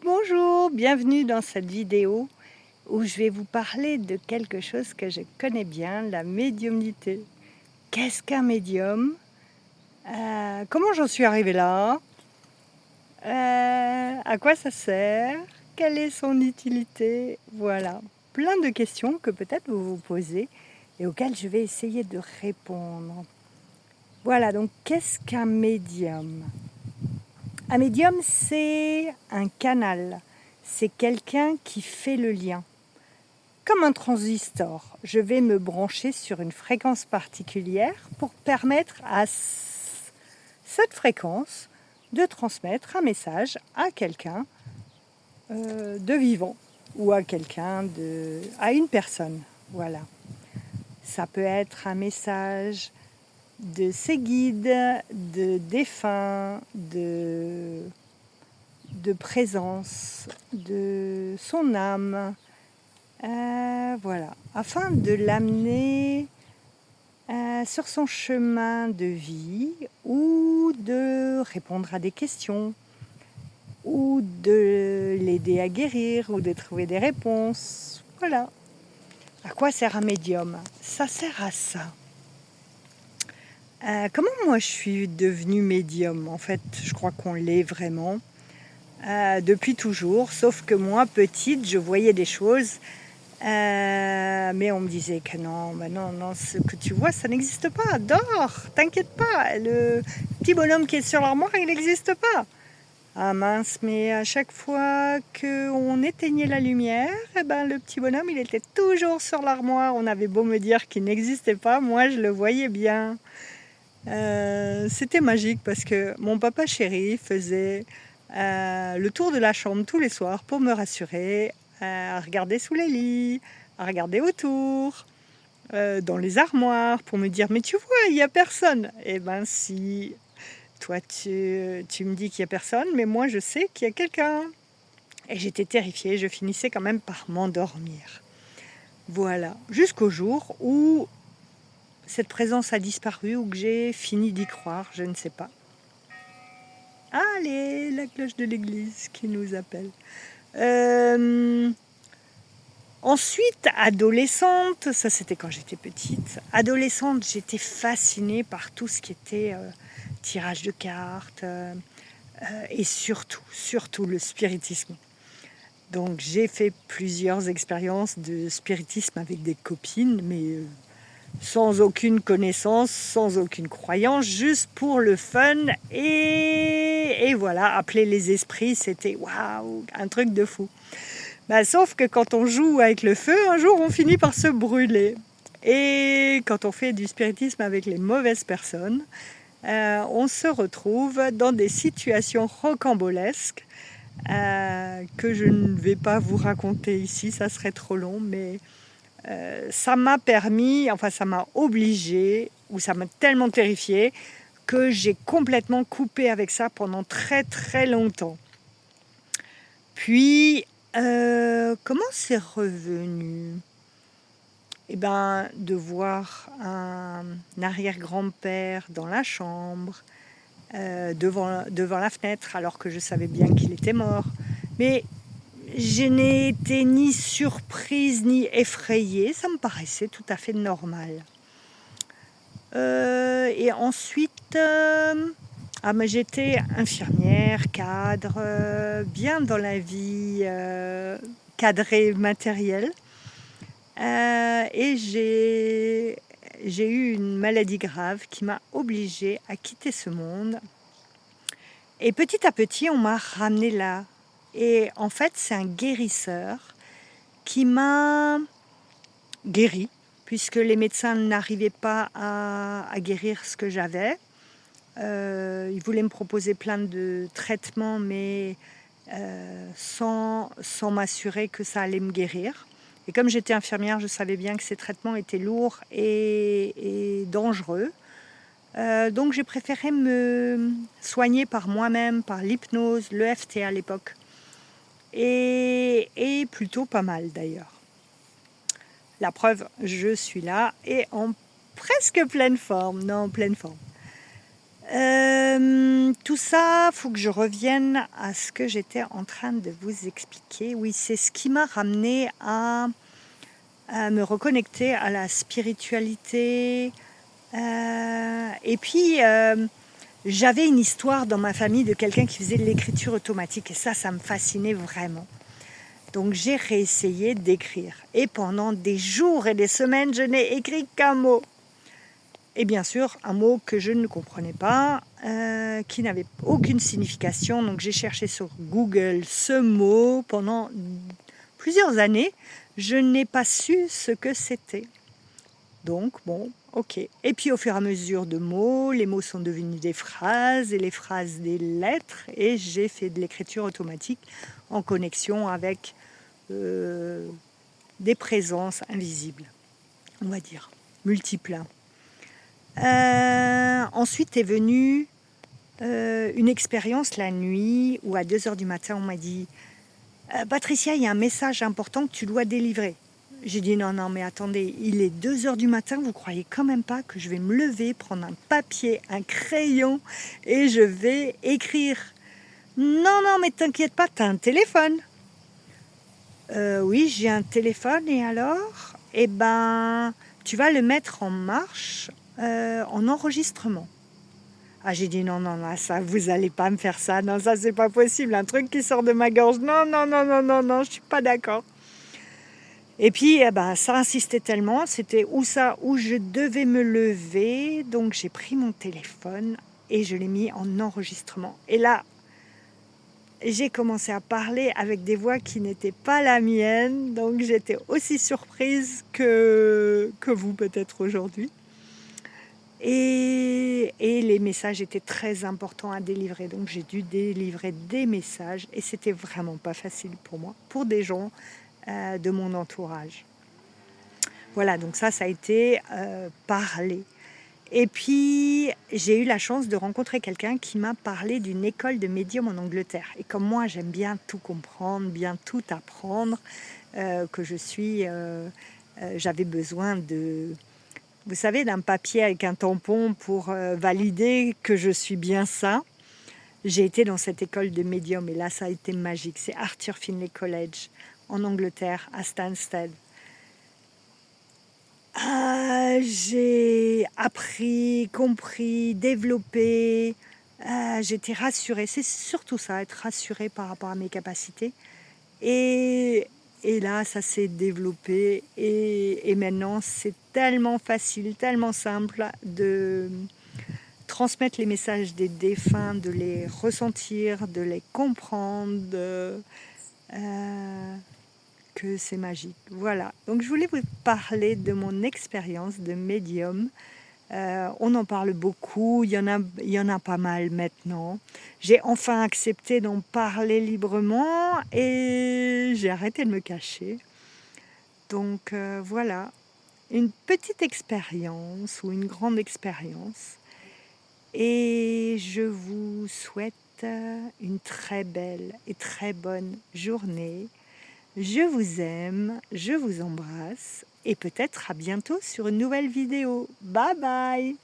Bonjour, bienvenue dans cette vidéo où je vais vous parler de quelque chose que je connais bien, la médiumnité. Qu'est-ce qu'un médium? Comment j'en suis arrivée là? À quoi ça sert? Quelle est son utilité? Voilà, plein de questions que peut-être vous vous posez et auxquelles je vais essayer de répondre. Voilà, donc qu'est-ce qu'un médium? Un médium, c'est un canal. C'est quelqu'un qui fait le lien. Comme un transistor, je vais me brancher sur une fréquence particulière pour permettre à cette fréquence de transmettre un message à quelqu'un de vivant ou à une personne. Voilà. Ça peut être un message de ses guides, de défunts, de présence, de son âme, voilà, afin de l'amener sur son chemin de vie ou de répondre à des questions ou de l'aider à guérir ou de trouver des réponses. Voilà. À quoi sert un médium? Ça sert à ça. Comment moi je suis devenue médium? En fait, je crois qu'on l'est vraiment. Depuis toujours, sauf que moi, petite, je voyais des choses, mais on me disait que non, non, ce que tu vois, ça n'existe pas, dors, t'inquiète pas, le petit bonhomme qui est sur l'armoire, il n'existe pas. Ah mince, mais à chaque fois qu'on éteignait la lumière, eh ben, le petit bonhomme, il était toujours sur l'armoire, on avait beau me dire qu'il n'existait pas, moi je le voyais bien. C'était magique parce que mon papa chéri faisait le tour de la chambre tous les soirs pour me rassurer, à regarder sous les lits, à regarder autour, dans les armoires, pour me dire « Mais tu vois, il n'y a personne !» Eh ben si, toi tu me dis qu'il n'y a personne, mais moi je sais qu'il y a quelqu'un. Et j'étais terrifiée, je finissais quand même par m'endormir. Voilà, jusqu'au jour où cette présence a disparu ou que j'ai fini d'y croire, je ne sais pas. Allez, la cloche de l'église qui nous appelle. Ensuite, adolescente, ça c'était quand j'étais petite. Adolescente, j'étais fascinée par tout ce qui était tirage de cartes et surtout le spiritisme. Donc j'ai fait plusieurs expériences de spiritisme avec des copines, mais sans aucune connaissance, sans aucune croyance, juste pour le fun. Et voilà, appeler les esprits, c'était waouh, un truc de fou. Bah, sauf que quand on joue avec le feu, un jour on finit par se brûler. Et quand on fait du spiritisme avec les mauvaises personnes, on se retrouve dans des situations rocambolesques que je ne vais pas vous raconter ici, ça serait trop long, mais ça m'a permis, enfin ça m'a obligée, ou ça m'a tellement terrifiée, que j'ai complètement coupé avec ça pendant très très longtemps. Puis, comment c'est revenu? Eh ben, de voir un arrière-grand-père dans la chambre, devant la fenêtre, alors que je savais bien qu'il était mort. Mais je n'ai été ni surprise ni effrayée, ça me paraissait tout à fait normal. Et ensuite, mais j'étais infirmière, cadre, bien dans la vie cadrée matérielle. Et j'ai eu une maladie grave qui m'a obligée à quitter ce monde. Et petit à petit, on m'a ramenée là. Et en fait, c'est un guérisseur qui m'a guérie, puisque les médecins n'arrivaient pas à guérir ce que j'avais. Ils voulaient me proposer plein de traitements, mais sans m'assurer que ça allait me guérir. Et comme j'étais infirmière, je savais bien que ces traitements étaient lourds et dangereux. Donc j'ai préféré me soigner par moi-même, par l'hypnose, l'EFT à l'époque. Et plutôt pas mal d'ailleurs. La preuve, je suis là et en presque pleine forme. Non, en pleine forme. Tout ça, faut que je revienne à ce que j'étais en train de vous expliquer. Oui, c'est ce qui m'a ramené à me reconnecter à la spiritualité. Et puis, j'avais une histoire dans ma famille de quelqu'un qui faisait de l'écriture automatique. Et ça me fascinait vraiment. Donc, j'ai réessayé d'écrire. Et pendant des jours et des semaines, je n'ai écrit qu'un mot. Et bien sûr, un mot que je ne comprenais pas, qui n'avait aucune signification. Donc j'ai cherché sur Google ce mot pendant plusieurs années. Je n'ai pas su ce que c'était. Donc bon, ok. Et puis au fur et à mesure de mots, les mots sont devenus des phrases et les phrases des lettres. Et j'ai fait de l'écriture automatique en connexion avec des présences invisibles, on va dire, multiples. Ensuite est venue une expérience la nuit où à 2 heures du matin, on m'a dit Patricia, il y a un message important que tu dois délivrer. J'ai dit non, mais attendez, il est 2 heures du matin, vous croyez quand même pas que je vais me lever, prendre un papier, un crayon et je vais écrire. Non, mais t'inquiète pas, t'as un téléphone. Oui, j'ai un téléphone et alors Eh ben, tu vas le mettre en marche en enregistrement. Ah, j'ai dit non, ça, vous allez pas me faire ça. Non, ça, c'est pas possible. Un truc qui sort de ma gorge. Non, je suis pas d'accord. Et puis, ça insistait tellement. C'était où je devais me lever. Donc, j'ai pris mon téléphone et je l'ai mis en enregistrement. Et là, j'ai commencé à parler avec des voix qui n'étaient pas la mienne. Donc, j'étais aussi surprise que vous, peut-être aujourd'hui. Et les messages étaient très importants à délivrer. Donc j'ai dû délivrer des messages et c'était vraiment pas facile pour moi, pour des gens de mon entourage. Voilà, donc ça a été parler. Et puis j'ai eu la chance de rencontrer quelqu'un qui m'a parlé d'une école de médium en Angleterre. Et comme moi j'aime bien tout comprendre, bien tout apprendre, que j'avais besoin vous savez, d'un papier avec un tampon pour valider que je suis bien ça. J'ai été dans cette école de médium et là, ça a été magique. C'est Arthur Findlay College en Angleterre, à Stansted. J'ai appris, compris, développé. J'étais rassurée. C'est surtout ça, être rassurée par rapport à mes capacités. Et là, ça s'est développé et maintenant, c'est tellement facile, tellement simple de transmettre les messages des défunts, de les ressentir, de les comprendre, que c'est magique. Voilà, donc je voulais vous parler de mon expérience de médium. On en parle beaucoup, il y en a pas mal maintenant. J'ai enfin accepté d'en parler librement et j'ai arrêté de me cacher. Donc voilà, une petite expérience ou une grande expérience. Et je vous souhaite une très belle et très bonne journée. Je vous aime, je vous embrasse et peut-être à bientôt sur une nouvelle vidéo. Bye bye!